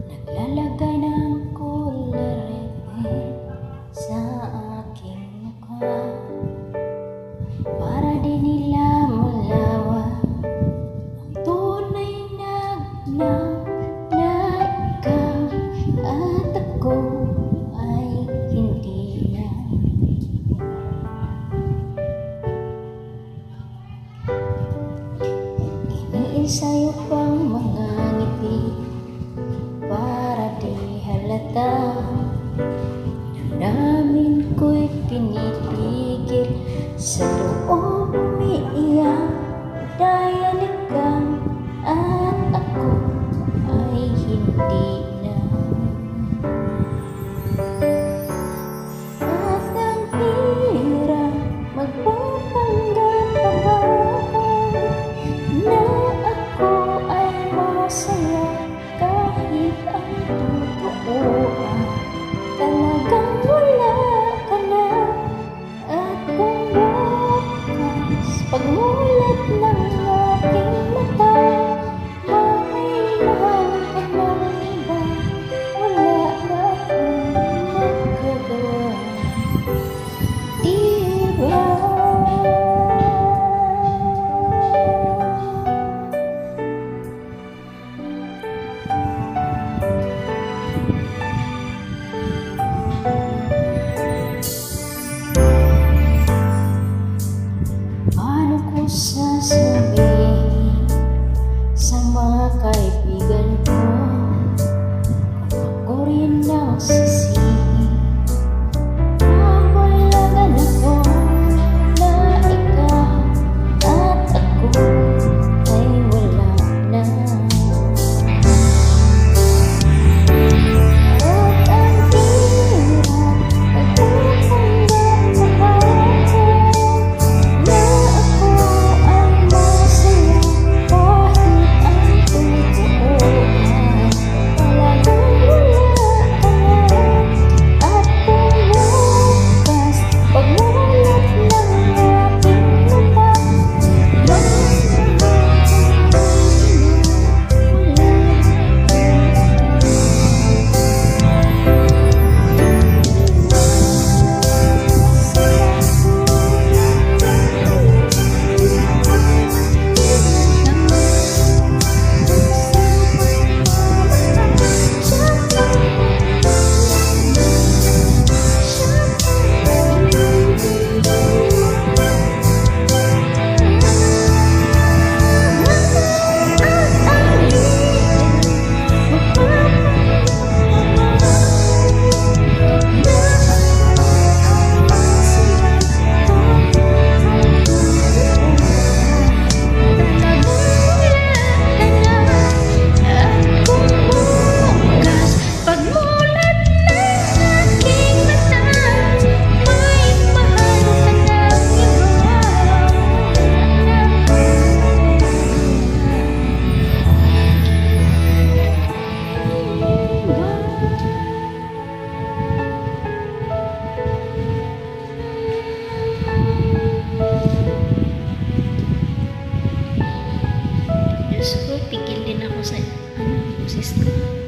Naglalagay ng kolorete sa aking mukha para di nila malaman ang tunay na ikaw at ako ay hindi na. Iniensayo pang mga ngiti para di halata. Damdamin ko'y tinitigil sa loob umiiyak dahil ikaw at ako ay hindi na. At ang hirap magpapanggap pa ba na ako ay masaya kahit ang totoo talagang wala ka na. At kung bukas pagmulat ng aking mata may mahal ka ng iba, wala na akong magagawa, diba? Paano ko sasabihin sa mga kaibigan ko kung ako rin ang sisihin na walagan ako na ikaw at ako ay wala na. At ang hirap pagpapanggap sa hapon na ako ay masaya kahit ang totoo ay talagang wala ka na. At kung bukas pagmulat ng aking mata Diyos ko, pigil din ako sa boses ko.